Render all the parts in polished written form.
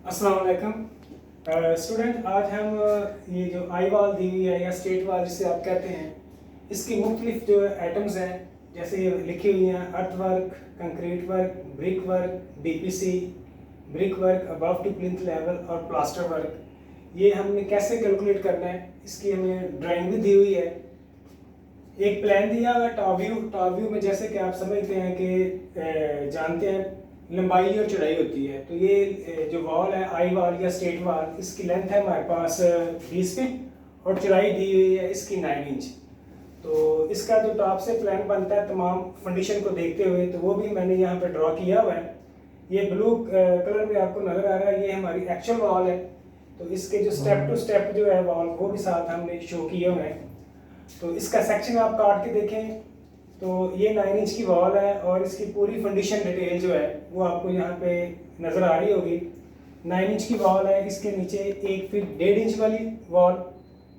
अस्सलाम वालेकुम स्टूडेंट। आज हम ये जो आई वॉल दी हुई है या स्टेट वॉल जिसे आप कहते हैं, इसकी मुख्तलिफ जो एटम्स हैं, जैसे ये लिखी हुई हैं earth work, concrete work, brick work, DPC, brick work, above to plinth level और प्लास्टर वर्क। ये हमने कैसे कैलकुलेट करना है, इसकी हमें ड्राइंग भी दी हुई है। एक प्लान दिया हुआ है टॉप व्यू में, जैसे कि आप समझते हैं कि जानते हैं लंबाई और चौड़ाई होती है। तो ये जो वॉल है आई वॉल या स्टेट वॉल, इसकी लेंथ है हमारे पास 20 फीट और चौड़ाई दी हुई है इसकी 9 इंच। तो इसका जो टॉप से प्लान बनता है तमाम कंडीशन को देखते हुए, तो वो भी मैंने यहाँ पे ड्रॉ किया हुआ है। ये ब्लू कलर में आपको नज़र आ रहा है, ये हमारी एक्चुअल वॉल है। तो इसके जो स्टेप टू स्टेप जो है वॉल वो भी साथ हमने शो किए हुए हैं। तो इसका सेक्शन आप काट के देखें तो ये 9 इंच की वॉल है और इसकी पूरी फंडिशन डिटेल जो है वो आपको यहाँ पे नज़र आ रही होगी। 9 इंच की वॉल है, इसके नीचे 1 फीट 1.5 इंच वाली वॉल,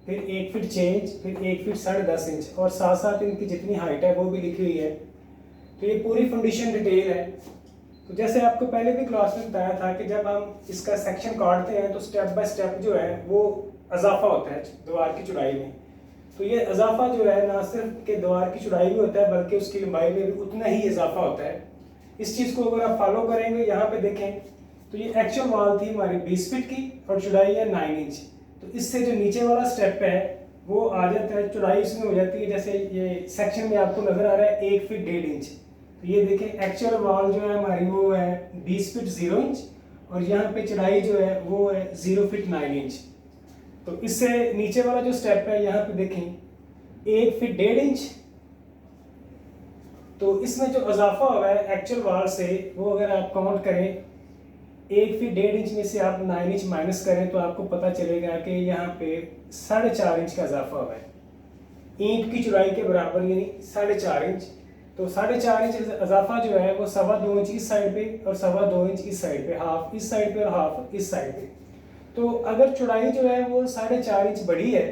फिर 1 फीट 6 इंच, फिर 1 फीट 10.5 इंच और साथ साथ इनकी जितनी हाइट है वो भी लिखी हुई है। तो ये पूरी फंडिशन डिटेल है। तो जैसे आपको पहले भी क्लास में बताया था कि जब हम इसका सेक्शन काटते हैं तो स्टेप बाय स्टेप जो है वो इजाफा होता है दीवार की चौड़ाई में। तो ये इजाफा जो है ना सिर्फ के दीवार की चौड़ाई में होता है बल्कि उसकी लंबाई में भी उतना ही इजाफा होता है। इस चीज़ को अगर आप फॉलो करेंगे, यहाँ पे देखें तो ये एक्चुअल वॉल थी हमारी 20 फीट की और चौड़ाई है 9 इंच। तो इससे जो नीचे वाला स्टेप है वो आ जाता है, चौड़ाई इसमें हो जाती है, जैसे ये सेक्शन में आपको नजर आ रहा है 1 फीट 1.5 इंच। तो ये देखें एक्चुअल वॉल जो है हमारी वो है 20 फीट 0 इंच और यहाँ पे चौड़ाई जो है वो है 0 फीट 9 इंच। तो इससे नीचे वाला जो स्टेप है यहाँ पे देखें 1 फीट 1.5 इंच। तो इसमें जो इजाफा हुआ है एक्चुअल वॉल से वो अगर आप काउंट करें 1 फीट 1.5 इंच में से आप 9 इंच माइनस करें तो आपको पता चलेगा कि यहाँ पे 4.5 इंच का इजाफा हुआ है ईंट की चौड़ाई के बराबर, यानी 4.5 इंच। तो 4.5 इंच इजाफा जो है वो 2.25 इंच इस साइड पे और 2.25 इंच इस साइड पे, हाफ इस साइड पे और हाफ इस साइड पे। तो अगर चौड़ाई जो है वो 4.5 इंच बढ़ी है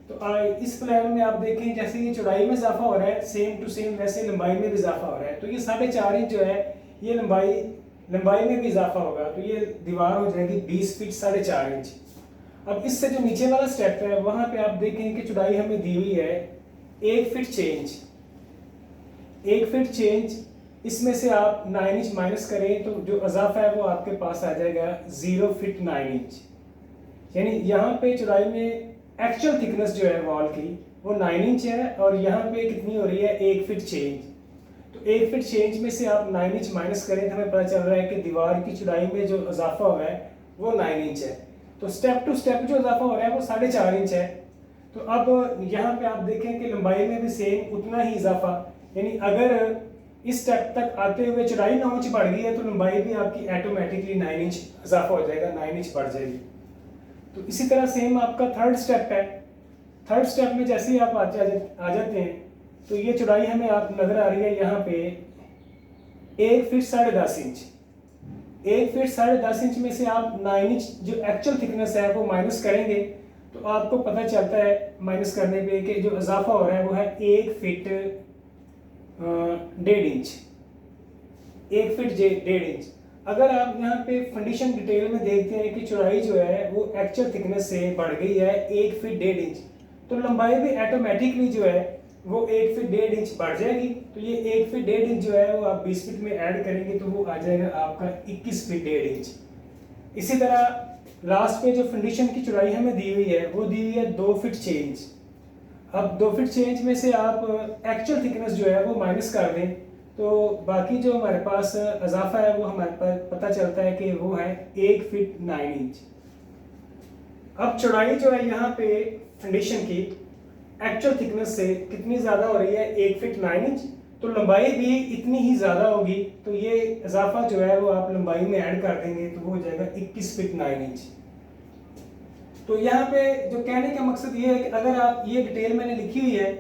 तो इस प्लान में आप देखें जैसे ये चौड़ाई में इजाफा हो रहा है सेम टू सेम वैसे लंबाई में भी इजाफा हो रहा है। तो ये 4.5 इंच जो है ये लंबाई में भी इजाफा होगा, तो ये दीवार हो जाएगी 20 फीट 4.5 इंच। अब इससे जो नीचे वाला स्टेप है वहां पे आप देखें कि चौड़ाई हमें दी हुई है 1 फीट 6 इंच। 1 फीट 6 इंच, इसमें से आप 9 इंच माइनस करें तो जो इजाफा है वो आपके पास आ जाएगा 0 फीट 9 इंच। यानी यहाँ पे चौड़ाई में एक्चुअल थिकनेस जो है वॉल की वो 9 इंच है और यहाँ पे कितनी हो रही है 1 फीट 6 इंच। तो 1 फीट 6 इंच में से आप 9 इंच माइनस करें तो हमें पता चल रहा है कि दीवार की चौड़ाई में जो इजाफा हुआ है वो 9 इंच है। तो स्टेप टू स्टेप जो इजाफा हो रहा है वो 4.5 इंच है। तो अब यहाँ पे आप देखें कि लंबाई में भी सेम उतना ही इजाफा, यानी अगर इस स्टेप तक आते हुए चौड़ाई 9 इंच बढ़ गई है तो लंबाई भी आपकी ऑटोमेटिकली 9 इंच इजाफा हो जाएगा, 9 इंच बढ़ जाएगी। तो इसी तरह सेम आपका थर्ड स्टेप है। थर्ड स्टेप में जैसे ही आप आ जाते हैं तो ये चौड़ाई हमें आप नजर आ रही है यहाँ पे 1 फीट 10.5 इंच। 1 फीट 10.5 इंच में से आप 9 इंच जो एक्चुअल थिकनेस है वो माइनस करेंगे तो आपको पता चलता है माइनस करने पे कि जो इजाफा हो रहा है वो है 1 फीट 1.5 इंच। 1 feet 1.5 inch. अगर आप यहाँ पे फंडिशन डिटेल में देखते हैं कि चौड़ाई जो है वो एक्चुअल थिकनेस से बढ़ गई है 1 फीट 1.5 इंच, तो लंबाई भी ऑटोमेटिकली जो है वो 1 फीट 1.5 इंच बढ़ जाएगी। तो ये 1 फीट 1.5 इंच जो है वो आप 20 फीट में ऐड करेंगे तो वो आ जाएगा आपका 21 फीट 1.5 इंच। इसी तरह लास्ट पे जो फंडिशन की चौड़ाई हमें दी हुई है वो दी हुई है 2 फीट 6 इंच। अब 2 फीट 6 इंच में से आप एक्चुअल थिकनेस जो है वो माइनस कर दें तो बाकी जो हमारे पास इजाफा है वो हमारे पास पता चलता है कि वो है 1 फीट 9 इंच। अब चौड़ाई जो है यहाँ पे फंडिशन की एक्चुअल थिकनेस से कितनी ज़्यादा हो रही है 1 फीट 9 इंच, तो लंबाई भी इतनी ही ज़्यादा होगी। तो ये इजाफा जो है वो आप लंबाई में ऐड कर देंगे तो वो हो जाएगा 21 फीट 9 इंच। तो यहाँ पे जो कहने का मकसद ये है कि अगर आप ये डिटेल मैंने लिखी हुई है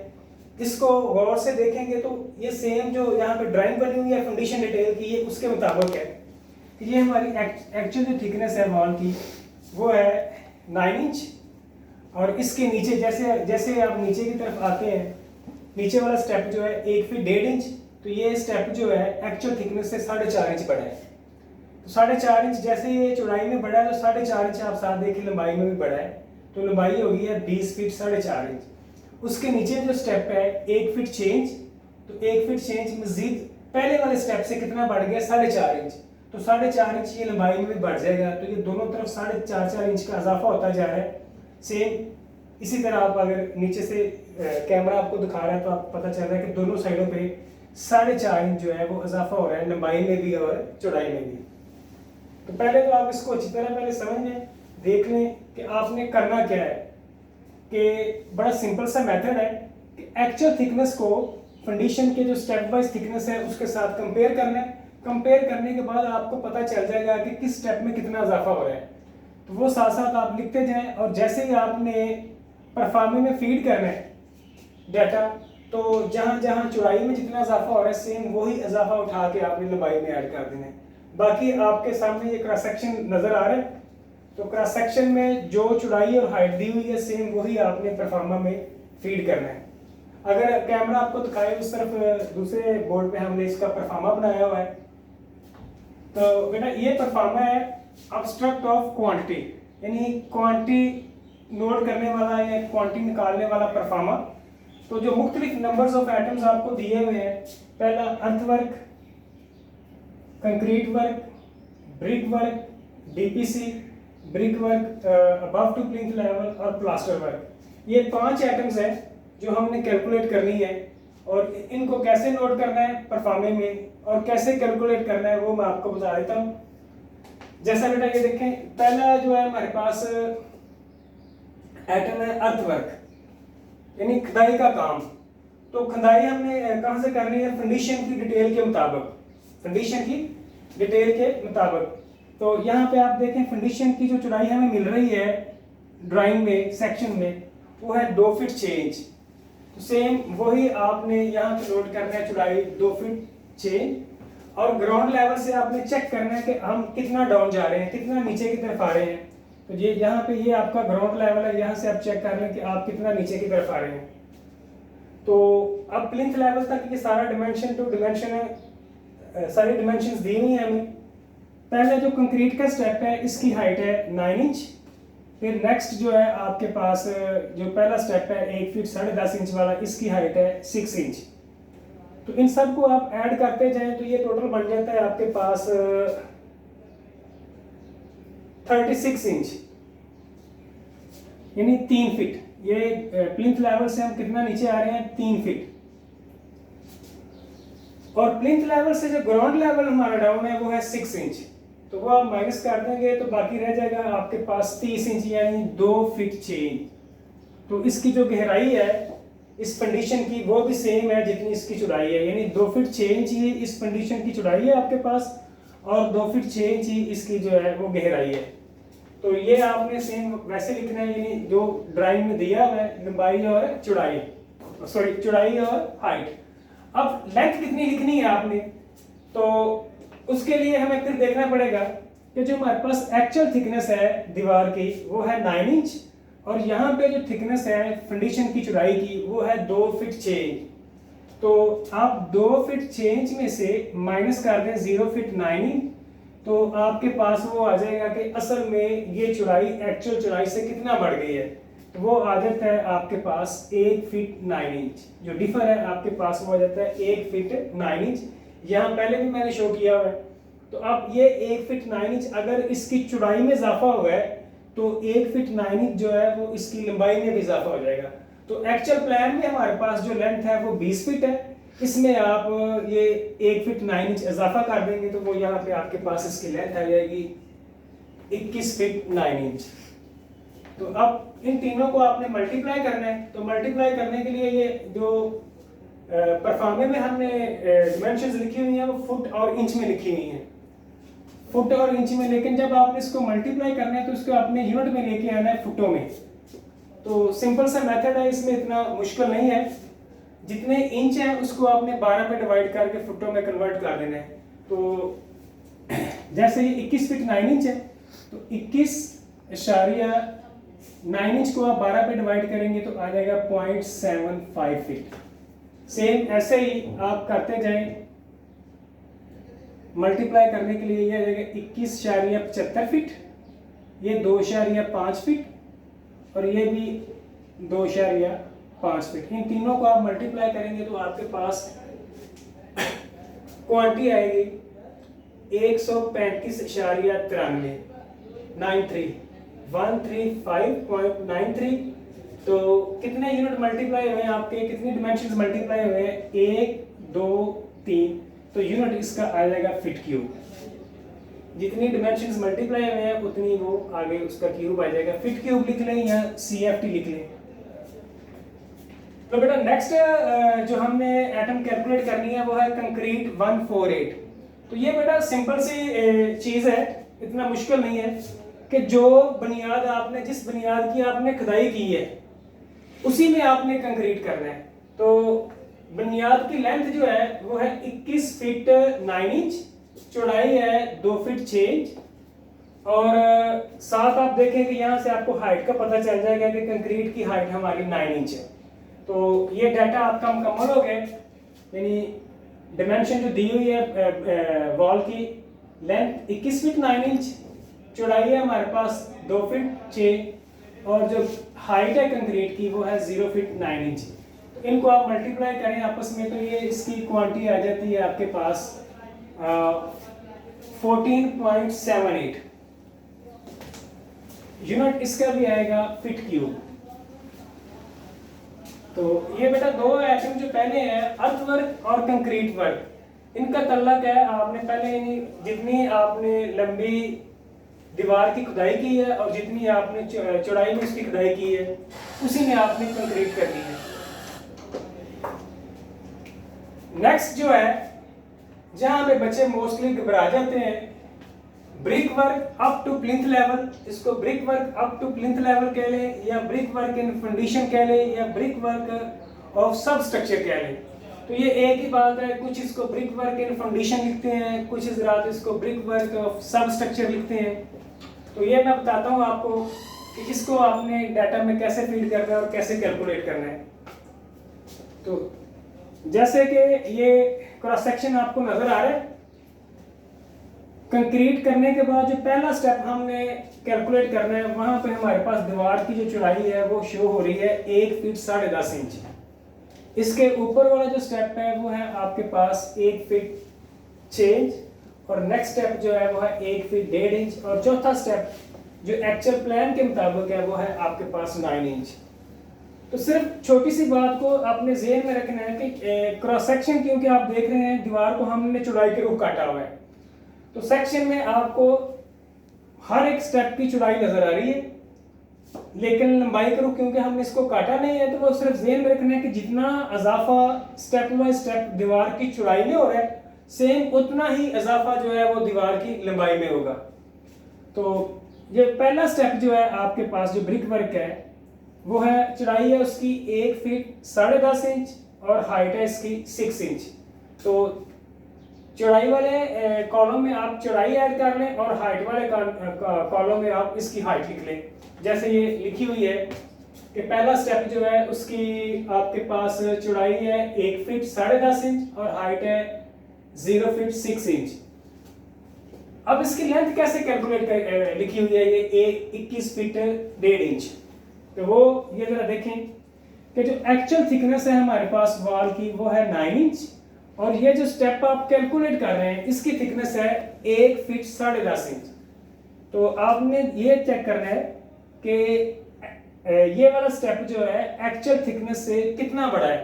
इसको गौर से देखेंगे तो ये सेम जो यहाँ पे ड्राइंग बनी हुई है फंडिशन डिटेल की ये उसके मुताबिक है कि ये हमारी एक्चुअल जो थिकनेस है वॉल की वो है 9 इंच। और इसके नीचे जैसे जैसे आप नीचे की तरफ आते हैं नीचे वाला स्टेप जो है 1 फीट 1.5 इंच, तो ये स्टेप जो है एक्चुअल थिकनेस से 4.5 इंच बड़ा है। तो 4.5 इंच, जैसे ये चौड़ाई में बढ़ा है तो 4.5 इंच आप साथ देखिए लंबाई में भी बढ़ा है, तो लंबाई होगी है 20 फीट 4.5 इंच। उसके नीचे जो स्टेप है 1 फीट चेंज, तो 1 फीट चेंज मजीद पहले वाले स्टेप से कितना बढ़ गया 4.5 इंच, तो 4.5 इंच ये लंबाई में भी बढ़ जाएगा, तो ये दोनों तरफ 4.5 इंच का इजाफा होता जा रहा है। सेम इसी तरह आप अगर नीचे से कैमरा आपको दिखा रहा है तो आपको पता चल रहा है कि दोनों साइडों पे 4.5 इंच जो है वो इजाफा हो रहा है लंबाई में भी और चौड़ाई में भी। तो पहले तो आप इसको अच्छी तरह पहले समझ लें, देख लें कि आपने करना क्या है, कि बड़ा सिंपल सा मेथड है कि एक्चुअल थिकनेस को फंडिशन के जो स्टेप वाइज थिकनेस है उसके साथ कंपेयर करना है। कंपेयर करने के बाद आपको पता चल जाएगा कि किस स्टेप में कितना इजाफा हो रहा है, तो वो साथ साथ आप लिखते जाएं, और जैसे ही आपने परफॉर्मे में फीड करना है डाटा, तो जहाँ जहाँ चौड़ाई में जितना इजाफा हो रहा है सेम वही इजाफा उठा के आपने लंबाई में ऐड कर देना है। बाकी आपके सामने ये क्रॉस सेक्शन नजर आ रहा है, तो क्रॉस सेक्शन में जो चौड़ाई और हाइट दी हुई है सेम वही आपने परफॉर्मा में फीड करना है। अगर कैमरा आपको दिखाए उस तरफ दूसरे बोर्ड पे हमने इसका परफॉर्मा बनाया हुआ है, तो बेटा ये परफॉर्मा है अब्स्ट्रक्ट ऑफ क्वांटिटी, यानी क्वांटिटी नोट करने वाला या क्वांटिटी निकालने वाला परफॉर्मा। तो जो मुख्तलिफ नंबर्स ऑफ एटम्स आपको दिए हुए हैं, पहला earthwork, concrete work, brick work, DPC, brick work above to plinth level और प्लास्टर वर्क, ये 5 एटम्स हैं जो हमने कैलकुलेट करनी है। और इनको कैसे नोट करना है परफॉर्मे में और कैसे कैलकुलेट करना है वो मैं आपको बता देता हूँ। जैसा बेटा ये देखें, पहला जो है हमारे पास एटम है अर्थवर्क, यानी खुदाई का काम। तो खुदाई हमने कहाँ से करनी है, फंडिशन की डिटेल के मुताबिक, फंडिशन की डिटेल के मुताबिक। तो यहाँ पे आप देखें फंडिशन की जो चौड़ाई हमें मिल रही है ड्राइंग में सेक्शन में वो है 2 फीट चेंज, तो सेम वही आपने यहाँ पे नोट करना है चौड़ाई 2 फीट चेंज। और ग्राउंड लेवल से आपने चेक करना है कि हम कितना डाउन जा रहे हैं, कितना नीचे की तरफ आ रहे हैं। तो ये यहाँ पे ये आपका ग्राउंड लेवल है, यहाँ से आप चेक कर लें कि आप कितना नीचे की तरफ आ रहे हैं। तो अब प्लिंथ लेवल तक ये सारा डिमेंशन टू डिमेंशन है, सारी डिमेंशंस दी हुई हैं हमें। पहले जो कंक्रीट का स्टेप है इसकी हाइट है 9 इंच, फिर नेक्स्ट जो है आपके पास जो पहला स्टेप है 1 फीट 10.5 इंच वाला, इसकी हाइट है 6 इंच। तो इन सब को आप ऐड करते जाएं तो ये टोटल बन जाता है आपके पास 36 इंच, यानी 3 फीट। ये प्लिंथ लेवल से हम कितना नीचे आ रहे हैं, 3 फीट। और प्लिंथ लेवल से जो ग्राउंड लेवल हमारा डाउन है वो है 6 इंच, तो वो आप माइनस कर देंगे तो बाकी रह जाएगा आपके पास 30 इंच, यानी 2 फीट चेंज। तो इसकी जो गहराई है इस कंडीशन की वो भी सेम है जितनी इसकी चौड़ाई है, यानी 2 फीट 6 इंच ही इस कंडीशन की चौड़ाई है आपके पास, और 2 फीट 6 इंच ही इसकी जो है वो गहराई है। तो ये आपने सेम वैसे लिखना है, यानी जो ड्राइंग में दिया हुआ है लंबाई और चौड़ाई, सॉरी चौड़ाई और हाइट। अब लेंथ कितनी लिखनी है आपने, तो उसके लिए हमें फिर देखना पड़ेगा कि जो हमारे पास एक्चुअल थिकनेस है दीवार की वो है 9 इंच, और यहाँ पे जो थिकनेस है फंडिशन की चौड़ाई की वो है 2 फीट 6 इंच। तो आप 2 फीट 6 इंच में से माइनस कर दें 0 फीट 9 इंच, तो आपके पास वो आ जाएगा कि असल में ये चौड़ाई एक्चुअल चौड़ाई से कितना बढ़ गई है। तो वो आ जाता है आपके पास 1 फीट 9 इंच, जो डिफर है आपके पास वो आ जाता है 1 फीट 9 इंच। यहाँ पहले भी मैंने शो किया हुआ है। तो अब ये 1 फीट 9 इंच अगर इसकी चौड़ाई में इजाफा हुआ है तो 1 फीट 9 इंच जो है वो इसकी लंबाई में भी इजाफा हो जाएगा। तो एक्चुअल प्लान में हमारे पास जो लेंथ है वो 20 फीट है, इसमें आप ये 1 फीट 9 इंच इजाफा कर देंगे तो वो यहाँ पे आपके पास इसकी लेंथ आ जाएगी 21 फीट 9 इंच। तो अब इन तीनों को आपने मल्टीप्लाई करना है। तो मल्टीप्लाई करने के लिए ये जो परफॉर्मे में हमने डिमेंशंस लिखी हुई हैं वो फुट और इंच में लिखी हुई हैं, फुट और इंच में, लेकिन जब आपने इसको मल्टीप्लाई करना है तो इसको आपने यूनिट में लेके आना है, फुटों में। तो सिंपल सा मेथड है, इसमें इतना मुश्किल नहीं है। जितने इंच है उसको आपने 12 पे डिवाइड करके फुटों में कन्वर्ट कर देना है। तो जैसे ये 21 फीट 9 इंच है तो 21.9 इंच को आप 12 पे डिवाइड करेंगे तो आ जाएगा 0.75 फीट। सेम ऐसे ही आप करते जाएं मल्टीप्लाई करने के लिए ये आ जाएगा 21.75 फीट, ये 2.5 फीट और ये भी 2.5 फीट। इन तीनों को आप मल्टीप्लाई करेंगे तो आपके पास क्वांटिटी आएगी 135.93 तो कितने यूनिट मल्टीप्लाई हुए हैं आपके, कितनी डिमेंशंस मल्टीप्लाई हुए हैं, 1 2 3, तो यूनिट इसका आ जाएगा फीट क्यूब। जितनी डिमेंशंस मल्टीप्लाई हुए हैं उतनी वो आगे उसका क्यूब आ जाएगा। फीट क्यूब लिख लें या CFT लिख लें। तो बेटा नेक्स्ट जो हमने एटम कैलकुलेट करनी है वो है कंक्रीट 148। तो ये बेटा सिंपल सी चीज़ है, इतना मुश्किल नहीं है कि जो बुनियाद आपने, जिस बुनियाद की आपने खुदाई की है उसी में आपने कंक्रीट करना है। तो बुनियाद की लेंथ जो है वो है 21 फीट 9 इंच, चौड़ाई है 2 फीट 6 इंच और साथ आप देखें कि यहाँ से आपको हाइट का पता चल जाएगा कि कंक्रीट की हाइट हमारी 9 इंच है। तो ये डाटा आपका मुकम्मल हो गया, यानी डिमेंशन जो दी हुई है वॉल की लेंथ 21 फीट 9 इंच, चौड़ाई है हमारे पास 2 फीट 6 और जो हाइट है कंक्रीट की वो है 0 फीट 9 इंच। तो इनको आप मल्टीप्लाई करें आपस में तो ये इसकी क्वांटिटी आ जाती है आपके पास 14.78 यूनिट, इसका भी आएगा फीट क्यूब। तो ये बेटा दो एटम जो पहले हैं अर्थवर्क और कंक्रीट वर्क, इनका तल्लक है आपने पहले जितनी आपने लंबी दीवार की खुदाई की है और जितनी आपने चौड़ाई में उसकी खुदाई की है उसी में आपने कंक्रीट करनी है। नेक्स्ट जो है जहां पे बच्चे मोस्टली घबरा जाते हैं, brick work up to plinth level, इसको brick work up to plinth level कह लें या ब्रिक वर्क इन फाउंडेशन कह लें या ब्रिक वर्क ऑफ सब स्ट्रक्चर कह लें। तो ये एक ही बात है, कुछ इसको ब्रिक वर्क इन फाउंडेशन लिखते हैं, कुछ हज़रात इसको ब्रिक वर्क ऑफ सब स्ट्रक्चर लिखते हैं। तो ये मैं बताता हूँ आपको कि इसको आपने डाटा में कैसे फीड करना है और कैसे कैलकुलेट करना है। तो जैसे कि ये क्रॉस सेक्शन आपको नजर आ रहा है, कंक्रीट करने के बाद जो पहला स्टेप हमने कैलकुलेट करना है वहां पे हमारे पास दीवार की जो चौड़ाई है वो शो हो रही है 1 फीट 10.5 इंच। इसके ऊपर वाला जो स्टेप है वो है आपके पास 1 फीट 6 इंच और नेक्स्ट स्टेप जो है वो है 1 फीट 1.5 इंच और चौथा स्टेप जो एक्चुअल प्लान के मुताबिक है वो है आपके पास 9 इंच। तो सिर्फ छोटी सी बात को आपने ज़हन में रखना है कि क्रॉस सेक्शन क्योंकि आप देख रहे हैं दीवार को हमने चौड़ाई के रूप काटा हुआ है, तो सेक्शन में आपको हर एक स्टेप की चौड़ाई नजर आ रही है, लेकिन लंबाई के रूप क्योंकि हमने इसको काटा नहीं है तो वो सिर्फ ज़हन में रखना है कि जितना इजाफा स्टेप बाय स्टेप दीवार की चौड़ाई में हो रहा है सेम उतना ही इजाफा जो है वो दीवार की लंबाई में होगा। तो ये पहला स्टेप जो है आपके पास जो ब्रिक वर्क है वो है चौड़ाई है उसकी 1 फीट 10.5 इंच और हाइट है इसकी 6 इंच। तो चौड़ाई वाले कॉलम में आप चौड़ाई ऐड कर लें और हाइट वाले कॉलम में आप इसकी हाइट लिख लें। जैसे ये लिखी हुई है कि पहला स्टेप जो है उसकी आपके पास चौड़ाई है 1 फीट 10.5 इंच और हाइट है 0 फीट 6 इंच। अब इसकी लेंथ कैसे कैलकुलेट कर लिखी हुई है ये 21 फीट 1.5 इंच। तो वो ये जरा देखें कि जो एक्चुअल थिकनेस है हमारे पास वॉल की वो है 9 इंच और ये जो स्टेप आप कैलकुलेट कर रहे हैं इसकी थिकनेस है 1 फीट 10.5 इंच। तो आपने ये चेक करना है कि ये वाला स्टेप जो है एक्चुअल थिकनेस से कितना बड़ा है,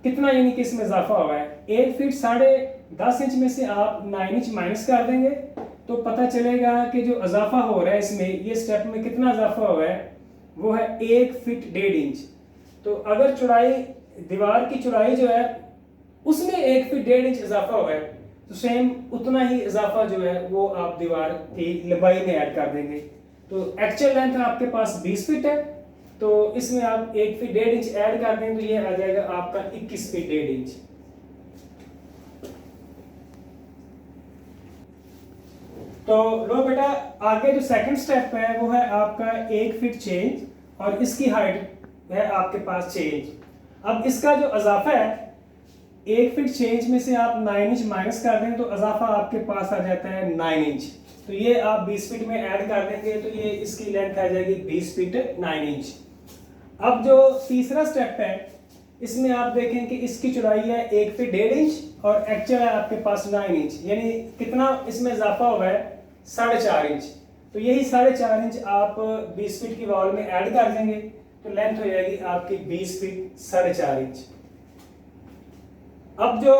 कितना यानी कि इसमें इजाफा हुआ है। 1 फीट 10.5 इंच में से आप 9 इंच माइनस कर देंगे तो पता चलेगा कि जो इजाफा हो रहा है इसमें ये स्टेप में कितना इजाफा हुआ है वो है 1 फीट 1.5 इंच। तो अगर चौड़ाई दीवार की चौड़ाई जो है उसमें 1 फीट 1.5 इंच इजाफा हुआ है तो सेम उतना ही इजाफा जो है वो आप दीवार की लंबाई में ऐड कर देंगे। तो एक्चुअल लेंथ आपके पास 20 फीट है तो इसमें आप 1 फीट 1.5 इंच ऐड कर दें तो ये आ जाएगा आपका 21 फीट 1.5 इंच। तो लो बेटा आगे जो सेकंड स्टेप है वो है आपका 1 फीट 6 इंच और इसकी हाइट है आपके पास 6 इंच। अब इसका जो इजाफा है 1 फीट 6 इंच में से आप 9 इंच माइनस कर दें तो इजाफा आपके पास आ जाता है 9 इंच। तो ये आप 20 फीट में ऐड कर देंगे तो ये इसकी लेंथ आ जाएगी 20 फीट 9 इंच। अब जो तीसरा स्टेप है इसमें आप देखें कि इसकी चौड़ाई है 1 फीट 1.5 इंच और एक्चुअल है आपके पास 9 इंच, यानी कितना इसमें इजाफा हुआ है 4.5 इंच। तो यही 4.5 इंच आप 20 फीट की वॉल में ऐड कर देंगे तो लेंथ हो जाएगी आपकी 20 फीट 4.5 इंच। अब जो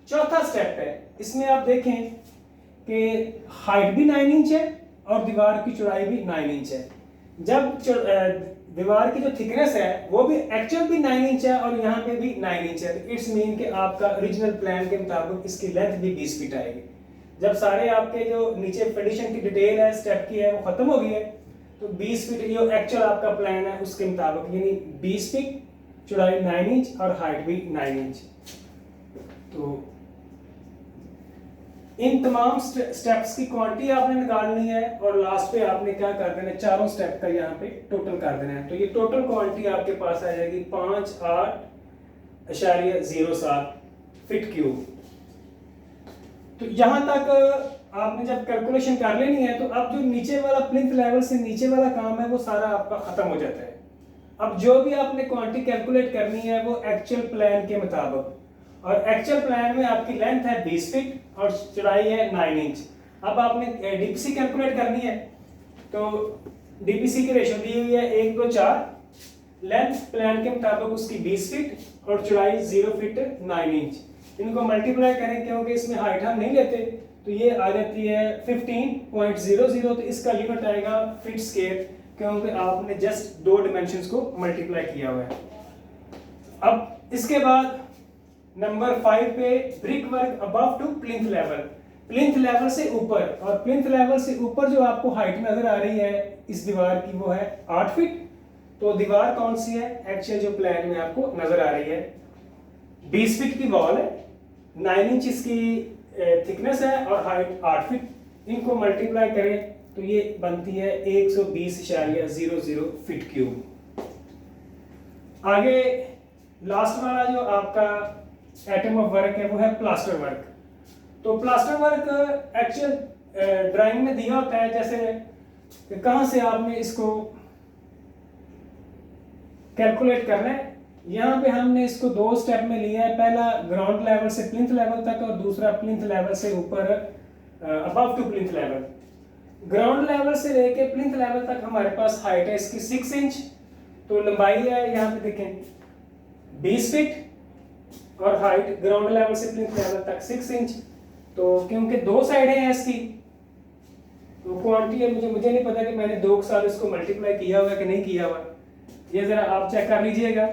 चौथा स्टेप है इसमें आप देखें कि हाइट भी 9 इंच है और दीवार की चौड़ाई भी 9 इंच है। जब दीवार की जो थिकनेस है वो भी एक्चुअल भी 9 इंच है और यहाँ पे भी 9 इंच है, तो इट्स मीन कि आपका ओरिजिनल प्लान के मुताबिक इसकी लेंथ भी 20 फीट आएगी। जब सारे आपके जो नीचे फिनिशिंग की डिटेल है स्टेप की है वो खत्म हो गई है तो 20 फीट जो एक्चुअल आपका प्लान है उसके मुताबिक यानी 20 फीट, चौड़ाई 9 इंच और हाइट भी 9 इंच। तो इन तमाम स्टेप्स की क्वांटिटी आपने निकालनी है और लास्ट पे आपने क्या कर देना है, चारों स्टेप का यहाँ पे टोटल कर देना है। तो ये टोटल क्वांटिटी आपके पास आ जाएगी 58.07 फीट क्यूब। तो यहाँ तक आपने जब कैलकुलेशन कर लेनी है तो अब जो नीचे वाला प्लिंथ लेवल से नीचे वाला काम है वो सारा आपका खत्म हो जाता है। अब जो भी आपने क्वांटिटी कैलकुलेट करनी है वो एक्चुअल प्लान के मुताबिक, और एक्चुअल प्लान में आपकी लेंथ है 20 फीट और चौड़ाई है 9 इंच। अब आपने डीपीसी कैलकुलेट करनी है तो डीपीसी की रेशो दी हुई है 1:4, लेंथ प्लान के मुताबिक उसकी 20 फीट और चौड़ाई 0 फीट 9 इंच। इनको मल्टीप्लाई करें क्योंकि इसमें हाइट हम नहीं लेते तो ये आ जाती है 15.00, तो इसका यूनिट आएगा फीट स्क्वायर क्योंकि आपने जस्ट दो डायमेंशंस को मल्टीप्लाई किया हुआ है। अब इसके बाद नंबर 5 पे brick work above to plinth level, plinth level से ऊपर, और प्लिंथ लेवल से ऊपर जो आपको हाइट नजर आ रही है इस दीवार की वो है 8 फीट। तो दीवार कौन सी है, एक्चुअल जो प्लान में आपको नजर आ रही है 20 फीट की वॉल है, 9 इंच इसकी थिकनेस है और हाइट 8 फीट। इनको मल्टीप्लाई करें तो ये बनती है 120.00 फीट क्यूब। आगे लास्ट वाला जो आपका एटम ऑफ वर्क है वो है प्लास्टर वर्क। तो प्लास्टर वर्क एक्चुअल ड्राइंग में दिया होता है जैसे कहां से आपने इसको कैलकुलेट करना है। यहाँ पे हमने इसको दो स्टेप में लिया है, पहला ग्राउंड लेवल से प्लिंथ लेवल तक और दूसरा प्लिंथ लेवल से ऊपर above to plinth level. Ground level से लेके प्लिंथ लेवल तक हमारे पास हाइट है इसकी 6 इंच, तो लंबाई है यहाँ पे देखें 20 फीट और हाइट ग्राउंड लेवल से प्लिंथ लेवल तक 6 इंच। तो क्योंकि दो साइडें हैं इसकी तो क्वांटिटी है, मुझे नहीं पता कि मैंने दो के साथ इसको मल्टीप्लाई किया हुआ है कि नहीं किया हुआ, ये जरा आप चेक कर लीजिएगा।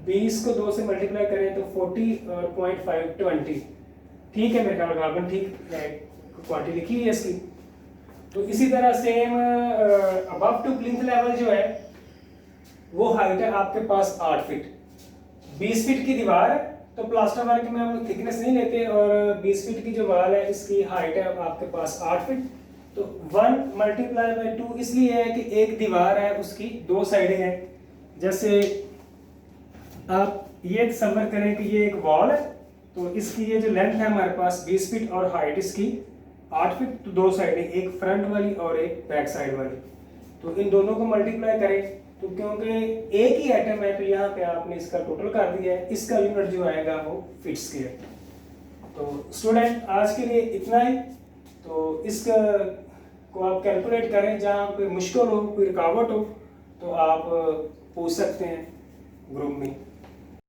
20 को 2 से मल्टीप्लाई करें तो 40 और 0.5 20, ठीक है मेरे ख्याल कार्बन ठीक क्वांटिटी लिखी है इसकी। तो इसी तरह same above to plinth level जो है वो हाइट है आपके पास 8 फीट, 20 फीट की दीवार है तो प्लास्टर वर्क में हम लोग थिकनेस नहीं लेते और 20 फीट की जो वाल है इसकी हाइट है आपके पास 8 फीट। तो 1 मल्टीप्लाई बाई 2 इसलिए है कि एक दीवार है उसकी दो साइडें हैं। जैसे आप ये तसव्वुर करें कि ये एक वॉल है तो इसकी ये जो लेंथ है हमारे पास 20 फीट और हाइट इसकी 8 फीट, तो दो साइडें एक फ्रंट वाली और एक बैक साइड वाली, तो इन दोनों को मल्टीप्लाई करें तो क्योंकि एक ही एटम है तो यहाँ पे आपने इसका टोटल कर दिया है, इसका यूनिट जो आएगा वो फीट स्क्वायर। तो स्टूडेंट आज के लिए इतना ही, तो इसका को आप कैलकुलेट करें, जहाँ कोई मुश्किल हो कोई रुकावट हो तो आप पूछ सकते हैं ग्रुप में।